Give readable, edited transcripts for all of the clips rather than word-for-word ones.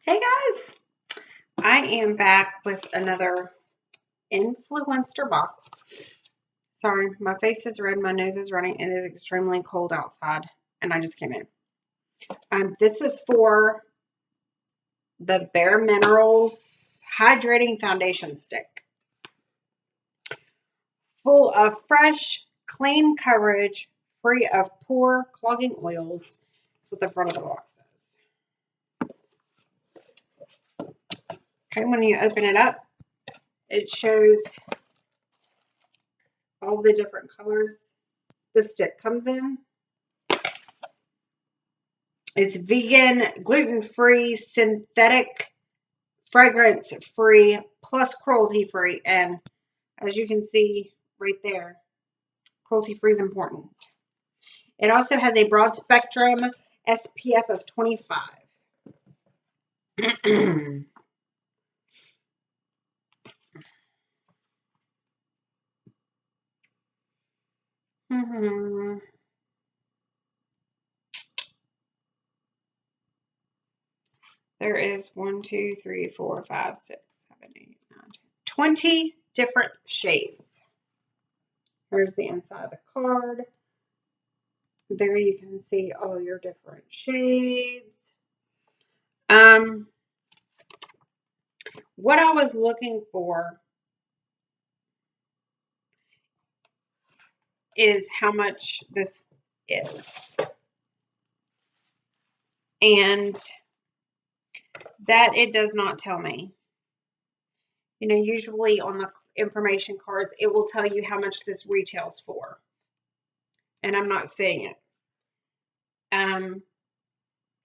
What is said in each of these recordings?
Hey guys, I am back with another Influenster box. Sorry, my face is red, my nose is running. It is extremely cold outside, and I just came in. This is for the Bareminerals Hydrating Foundation Stick, full of fresh, clean coverage, free of pore clogging oils. That's what the front of the box says. Okay, when you open it up, it shows all the different colors the stick comes in. It's vegan, gluten-free, synthetic, fragrance-free, plus cruelty-free. And as you can see right there, cruelty-free is important. It also has a broad spectrum SPF of 25. There is 1, 2, 3, 4, 5, 6, 7, 8, 9, 20 different shades. Here's the inside of the card. There you can see all your different shades. What I was looking for is how much this is. And that it does not tell me. You know, usually on the information cards, it will tell you how much this retails for. And I'm not seeing it.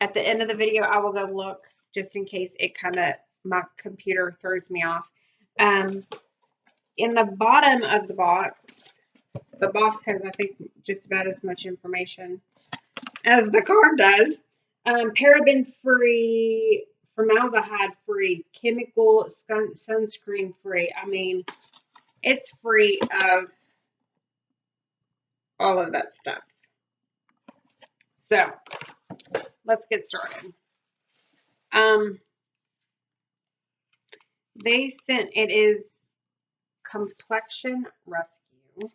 At the end of the video, I will go look just in case my computer throws me off. In the bottom of the box has, I think, just about as much information as the card does. Paraben-free, formaldehyde-free, chemical sunscreen-free. I mean, it's free of all of that stuff. So, let's get started. They sent, it is Complexion Rescue. It's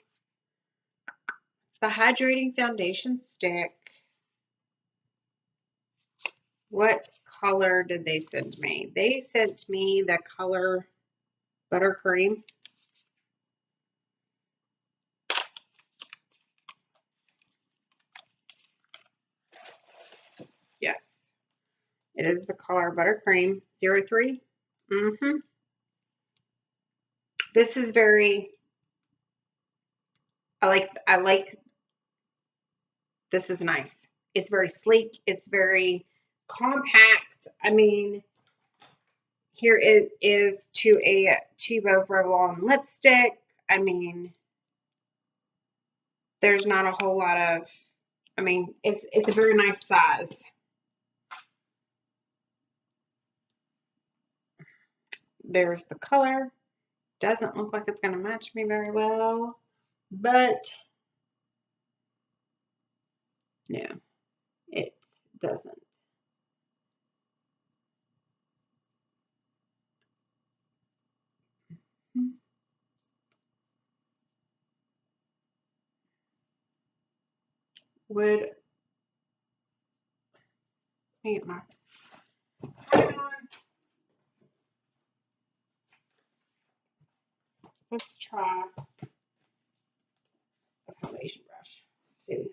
the Hydrating Foundation Stick. What color did they send me? They sent me the color Buttercream. Yes. It is the color Buttercream 03. This is very, I like, this is nice. It's very sleek. It's very compact. I mean, here it is to a tube of roll-on lipstick. I mean, there's not a whole lot of, I mean, it's a very nice size. There's the color. Doesn't look like it's going to match me very well, but no, it doesn't. Would get my let's try a foundation brush. See.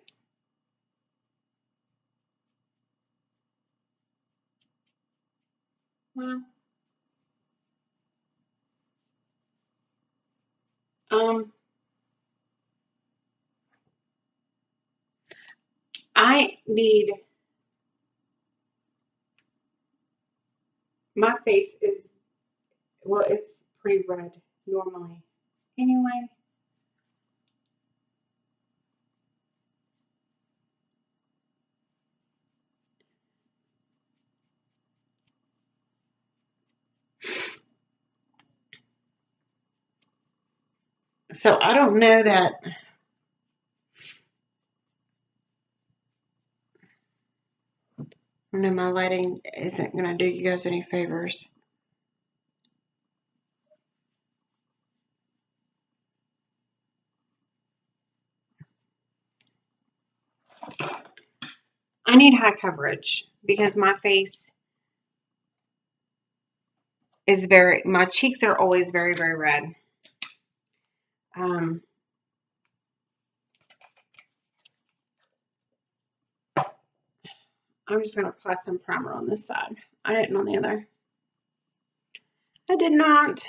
Well, I need, my face is, well, it's pretty red normally. Anyway. So I don't know that. I know my lighting isn't going to do you guys any favors. I need high coverage because my face is my cheeks are always very, very red. I'm just going to apply some primer on this side. I didn't on the other. I did not.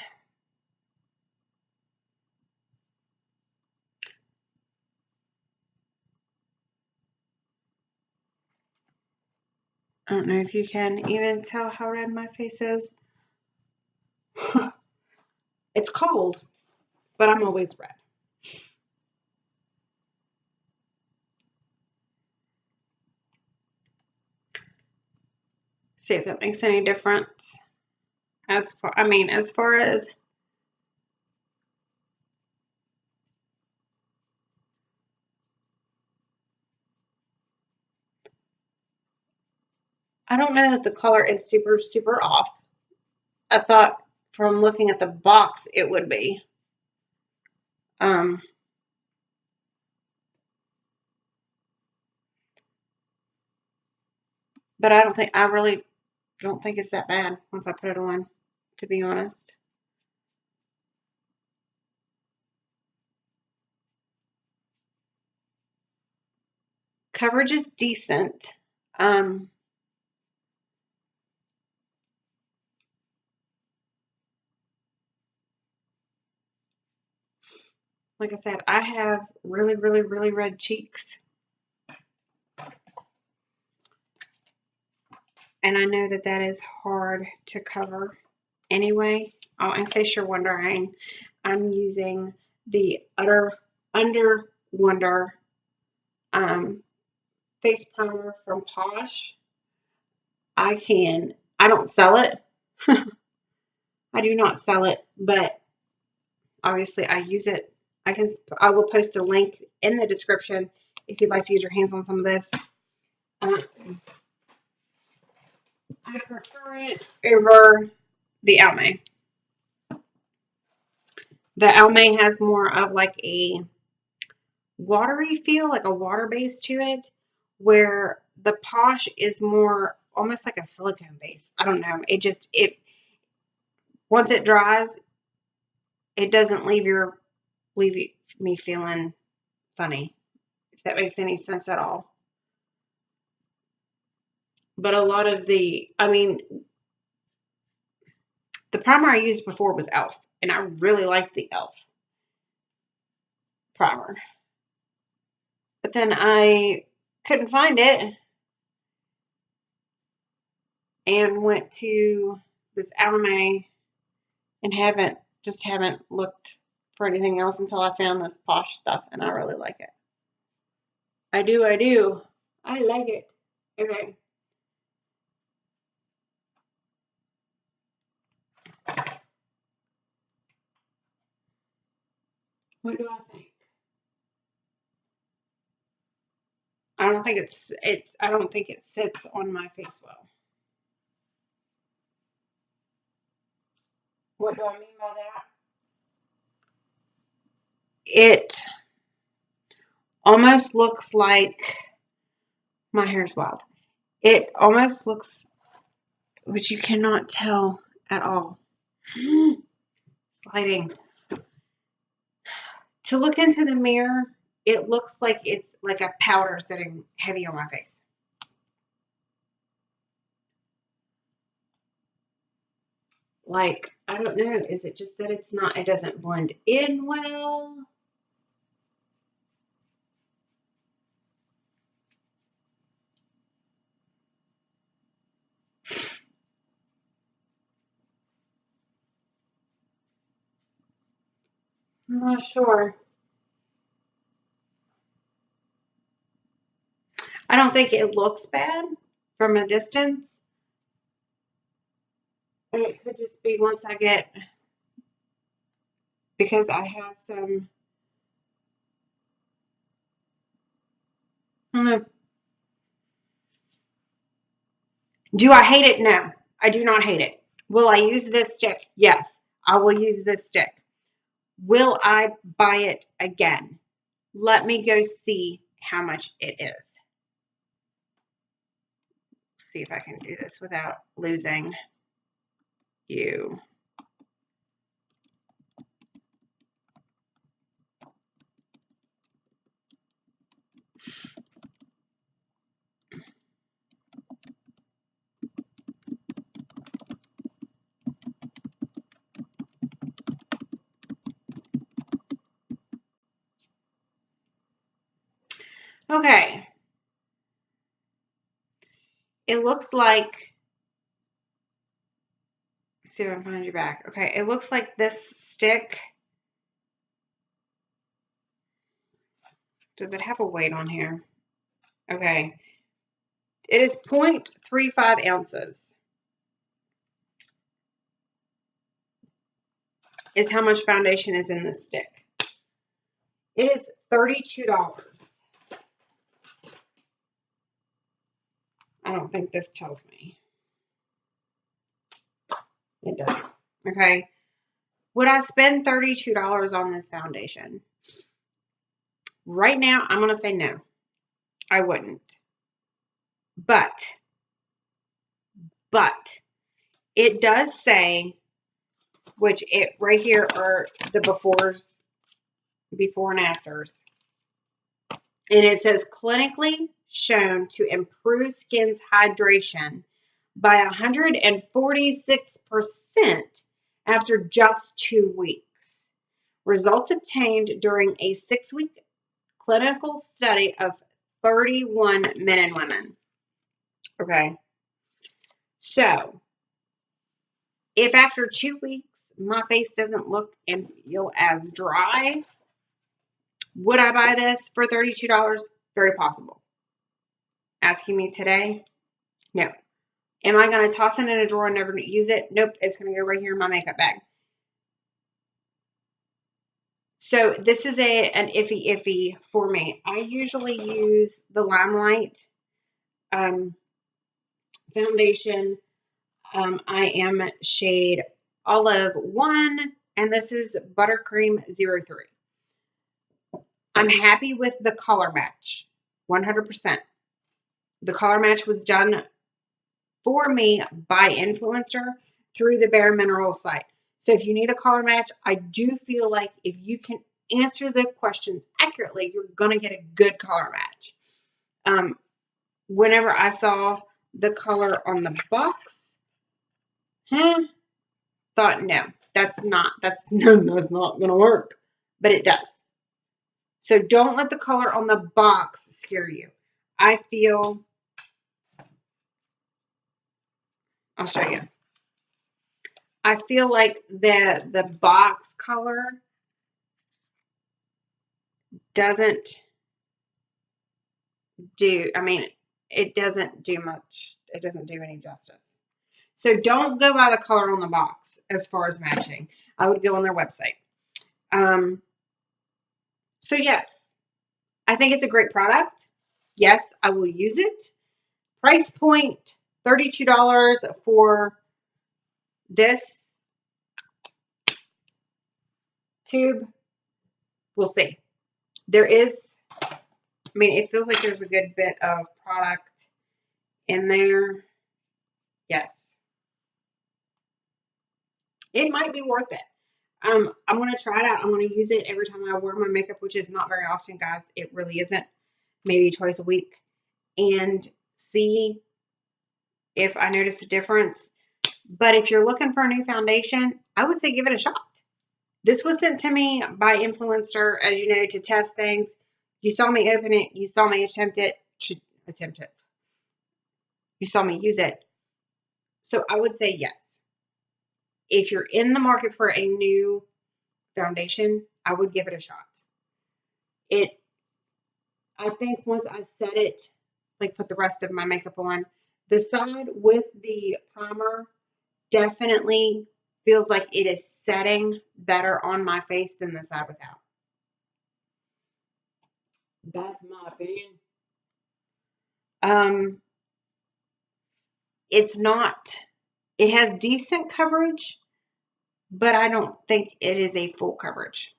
I don't know if you can even tell how red my face is. It's cold, but I'm always red. See if that makes any difference. As far as I don't know that the color is super, super off. I thought from looking at the box it would be. But I really don't think it's that bad once I put it on, to be honest. Coverage is decent. Like I said, I have really, really, really red cheeks. And I know that that is hard to cover anyway. Oh, in case you're wondering, I'm using the Under Wonder face primer from Posh. I don't sell it. I do not sell it, but obviously I use it. I will post a link in the description if you'd like to get your hands on some of this. I prefer it over the Almay. The Almay has more of like a watery feel, like a water base to it, where the Posh is more almost like a silicone base. I don't know. It once it dries, it doesn't leave me feeling funny, if that makes any sense at all. But a lot of the primer I used before was Elf, and I really liked the Elf primer. But then I couldn't find it and went to this Almay and haven't looked for anything else until I found this Posh stuff, and I really like it. I do. I like it. Okay. What do I think? I don't think it sits on my face well. What do I mean by that? It almost looks like my hair's wild. It almost looks, which you cannot tell at all. Sliding. To look into the mirror, it looks like it's like a powder sitting heavy on my face. Like, I don't know. Is it just that it doesn't blend in well? I'm not sure. I don't think it looks bad from a distance. And it could just be once I get, because I have some, I don't know. Do I hate it? No, I do not hate it. Will I use this stick? Yes, I will use this stick. Will I buy it again? Let me go see how much it is. See if I can do this without losing you. Okay. It looks like, see if I can find you back. Okay, it looks like this stick, does it have a weight on here? Okay. It is 0.35 ounces is how much foundation is in this stick. It is $32. I don't think this tells me. It doesn't. Okay. Would I spend $32 on this foundation? Right now, I'm going to say no. I wouldn't. But it does say, which it right here are the before and afters. And it says clinically shown to improve skin's hydration by 146% after just 2 weeks. Results obtained during a 6-week clinical study of 31 men and women. Okay. So, if after 2 weeks my face doesn't look and feel as dry, would I buy this for $32? Very possible. Asking me today? No. Am I going to toss it in a drawer and never use it? Nope. It's going to go right here in my makeup bag. So this is an iffy for me. I usually use the Limelight foundation. I am shade Olive 1, and this is Buttercream 03. I'm happy with the color match, 100%. The color match was done for me by Influencer through the Bareminerals site. So if you need a color match, I do feel like if you can answer the questions accurately, you're going to get a good color match. Whenever I saw the color on the box, thought no, that's not going to work, but it does. So don't let the color on the box scare you. I feel, I'll show you. I feel like the box color doesn't do, I mean, it doesn't do much. It doesn't do any justice. So don't go by the color on the box as far as matching. I would go on their website. So yes, I think it's a great product. Yes, I will use it. Price point, $32 for this tube. We'll see. There is, I mean, it feels like there's a good bit of product in there. Yes. It might be worth it. I'm going to try it out. I'm going to use it every time I wear my makeup, which is not very often, guys. It really isn't. Maybe twice a week. And see if I notice a difference. But if you're looking for a new foundation, I would say give it a shot. This was sent to me by Influencer, as you know, to test things. You saw me open it. You saw me attempt it. You saw me use it. So I would say yes. If you're in the market for a new foundation, I would give it a shot. I think once I set it, like put the rest of my makeup on, the side with the primer definitely feels like it is setting better on my face than the side without. That's my opinion. it's not, it has decent coverage, but I don't think it is a full coverage.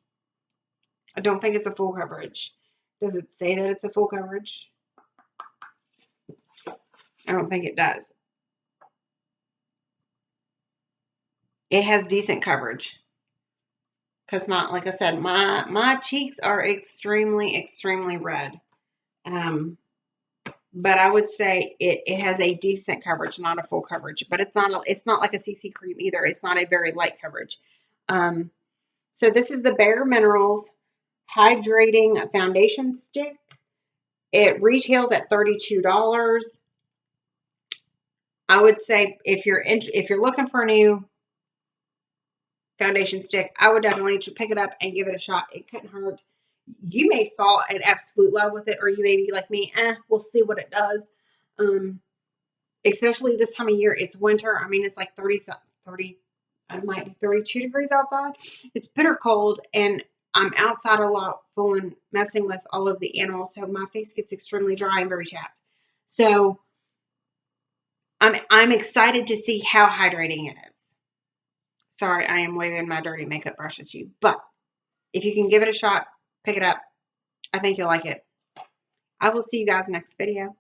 I don't think it's a full coverage. Does it say that it's a full coverage? I don't think it does. It has decent coverage. Because like I said, my cheeks are extremely red. But I would say it has a decent coverage, not a full coverage. But it's not like a CC cream either. It's not a very light coverage. Um, so this is the Bare Minerals Hydrating Foundation Stick. It retails at $32. I would say if you're looking for a new foundation stick, I would definitely pick it up and give it a shot. It couldn't hurt. You may fall in absolute love with it, or you may be like me, we'll see what it does. Especially this time of year, it's winter. I mean, it's like 30, it might be 32 degrees outside. It's bitter cold, and I'm outside a lot, fooling, messing with all of the animals, so my face gets extremely dry and very chapped. So I'm excited to see how hydrating it is. Sorry, I am waving my dirty makeup brush at you, but if you can give it a shot, pick it up. I think you'll like it. I will see you guys next video.